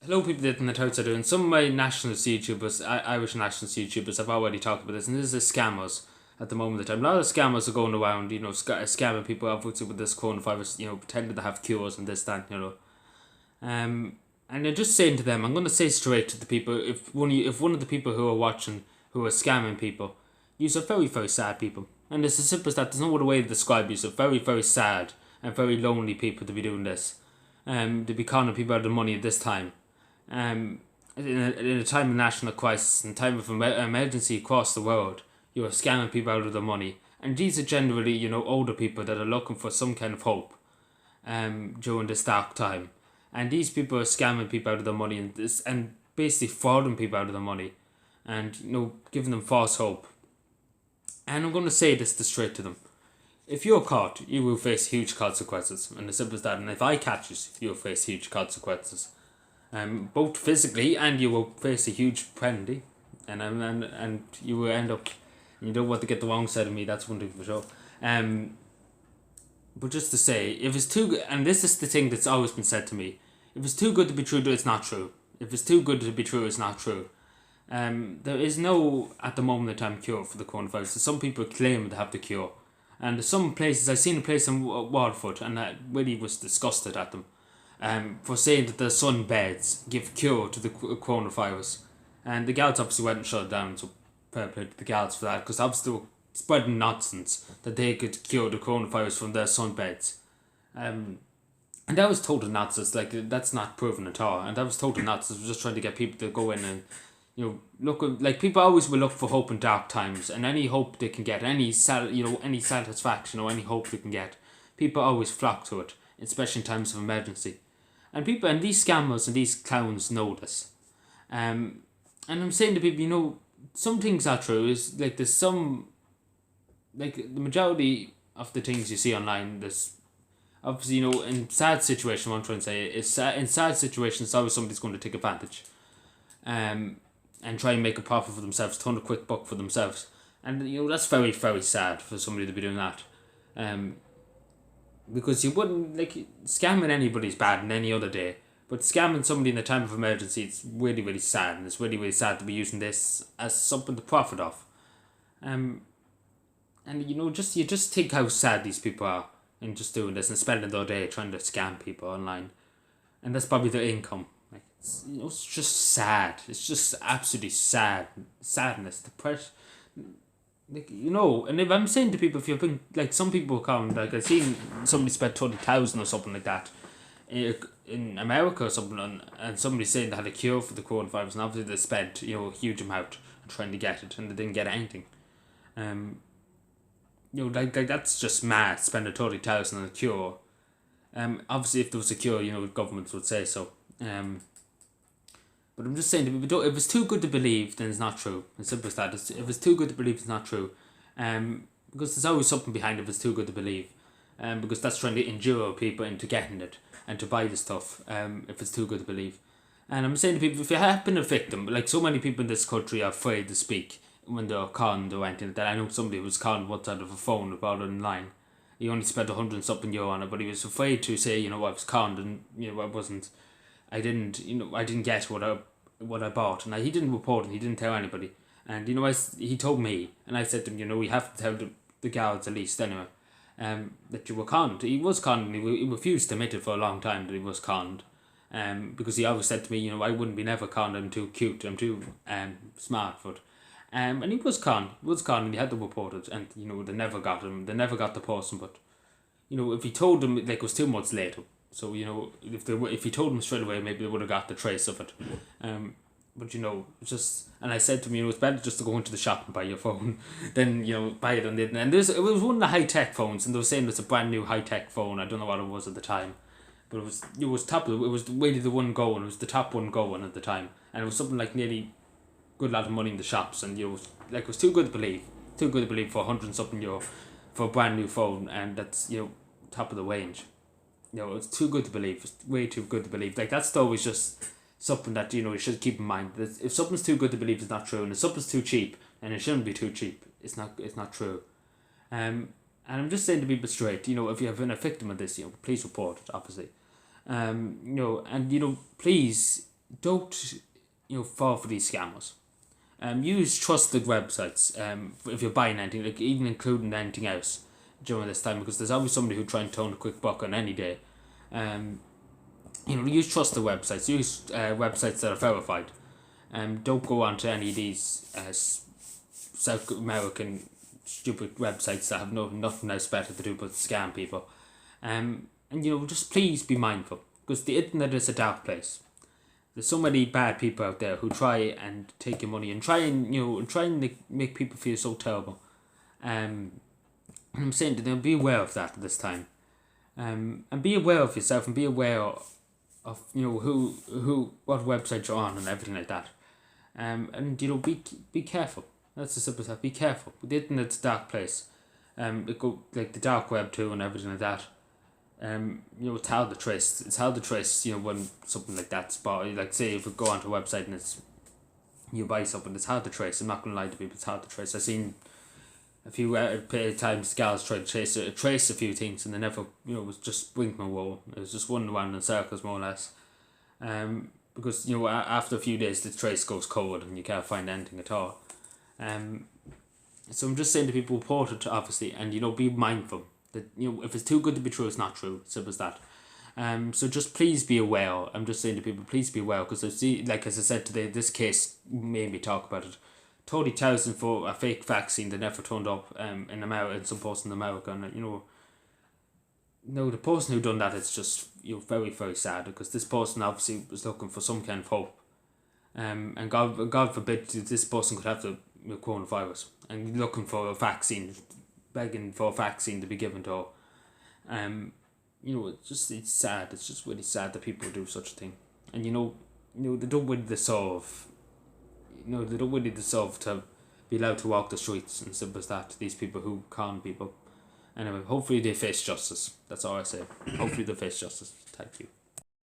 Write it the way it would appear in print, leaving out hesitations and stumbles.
Hello, people that in the house are doing. Some of my nationalist YouTubers, Irish nationalist YouTubers, have already talked about this, and this is scammers at the moment in time. A lot of scammers are going around, scamming people, obviously, with this coronavirus, pretending to have cures and this, that. And I'm just saying to them, I'm going to say straight to the people, if one of the people who are watching, who are scamming people, you're very, very sad people. And it's as simple as that. There's no other way to describe you. So very, very sad and very lonely people to be doing this. To be conning people out of money at this time. In a time of national crisis, in a time of emergency across the world, you're scamming people out of their money. And these are generally, older people that are looking for some kind of hope during this dark time. And these people are scamming people out of their money and basically frauding people out of their money and, giving them false hope. And I'm going to say this straight to them. If you're caught, you will face huge consequences. And as simple as that. And if I catch you, you'll face huge consequences. Both physically, and you will face a huge penalty, and you will end up. You don't want to get the wrong side of me. That's one thing for sure. But just to say, if it's too good, and this is the thing that's always been said to me, if it's too good to be true, it's not true. If it's too good to be true, it's not true. There is no, at the moment in time, cure for the coronavirus. So some people claim to have the cure, and some places, I've seen a place in Waterford, and I really was disgusted at them. For saying that the sunbeds give cure to the coronavirus. And the Gals obviously went and shut it down, so fair play to the Gals for that, because obviously they were spreading nonsense that they could cure the coronavirus from their sunbeds. And that was total nonsense, like that's not proven at all. And that was total nonsense, it was just trying to get people to go in and, look, like people always will look for hope in dark times, and any hope they can get, any satisfaction or any hope they can get, people always flock to it, especially in times of emergency. And these scammers and these clowns know this. And I'm saying to people, some things are true. Is like there's some, like the majority of the things you see online. There's obviously in sad situations. What I'm trying to say is in sad situations, always somebody's going to take advantage, and try and make a profit for themselves, turn a quick buck for themselves, and that's very, very sad for somebody to be doing that. Because you wouldn't, like, scamming anybody's bad in any other day, but scamming somebody in a time of emergency, it's really, really sad, and it's really, really sad to be using this as something to profit off. And you just think how sad these people are in just doing this and spending their day trying to scam people online, and that's probably their income. Like, it's just sad. It's just absolutely sad, sadness, depression. Like, and if I'm saying to people, if you've been, like, some people come, like, I've seen somebody spend 20,000 or something like that in America or something, and somebody saying they had a cure for the coronavirus, and obviously they spent, a huge amount trying to get it, and they didn't get anything. Like that's just mad, spending 30,000 on a cure. Obviously, if there was a cure, governments would say so. But I'm just saying, if it's too good to believe, then it's not true. As simple as that. If it's too good to believe, it's not true. Because there's always something behind it if it's too good to believe. Because that's trying to endure people into getting it and to buy the stuff. If it's too good to believe. And I'm saying to people, if you have been a victim, like so many people in this country are afraid to speak when they're conned or anything like that. I know somebody was conned once out of a phone about it online. He only spent 100 and something euro on it, but he was afraid to say, I was conned and, I didn't get what I bought, and he didn't report it. He didn't tell anybody, and he told me, and I said to him, we have to tell the guards at least anyway, that you were conned. He was conned, and he refused to admit it for a long time that he was conned, because he always said to me, I wouldn't be never conned. I'm too cute. I'm too smart for it. And he was conned. And he had to report it, and they never got him. They never got the person, but if he told them, like, it was 2 months later. So, if he told them straight away, maybe they would have got the trace of it. But, just, and I said to him, it's better just to go into the shop and buy your phone than, buy it on the internet. And it was one of the high-tech phones, and they were saying it's a brand new high-tech phone. I don't know what it was at the time. But it was really the one going. It was the top one going at the time. And it was something like nearly good lot of money in the shops. And, it was too good to believe. Too good to believe for 100 and something euro for a brand new phone. And that's, top of the range. It's too good to believe. It's way too good to believe. Like, that's always just something that, you should keep in mind. That if something's too good to believe, it's not true. And if something's too cheap, and it shouldn't be too cheap, it's not true. And I'm just saying to people straight, if you have been a victim of this, please report it, obviously. And, please don't fall for these scammers. Use trusted websites. If you're buying anything, like even including anything else during this time, because there's always somebody who trying to turn a quick buck on any day. Use trusted websites. Use websites that are verified. Don't go on to any of these South American stupid websites that have nothing else better to do but scam people. And just please be mindful, because the internet is a dark place. There's so many bad people out there who try and take your money and try and make people feel so terrible. And I'm saying to them, be aware of that at this time. And be aware of yourself, and be aware of what website you're on and everything like that. And be careful. That's the simple stuff. Be careful. The internet's a dark place. It go like the dark web too and everything like that. It's hard to trace. It's hard to trace. When something like that's bought. Like say if you go onto a website and you buy something, it's hard to trace. I'm not gonna lie to people. It's hard to trace. I've seen a few times gals try to trace a few things, and they never was just blink my wall. It was just one around in circles more or less. Because after a few days the trace goes cold and you can't find anything at all. So I'm just saying to people, report it obviously, and be mindful that if it's too good to be true, it's not true. Simple as that. So just please be aware. I'm just saying to people, please be aware, because as I said today, this case made me talk about it. 30,000 for a fake vaccine that never turned up in America, in some post in America, and the person who done that, it's just very, very sad, because this person obviously was looking for some kind of hope, and God forbid this person could have the coronavirus and looking for a vaccine, begging for a vaccine to be given to her. It's sad. It's just really sad that people do such a thing, and they don't really deserve. They don't really deserve to be allowed to walk the streets and simple as that. These people who con people. Anyway, hopefully they face justice. That's all I say. Hopefully they face justice. Thank you.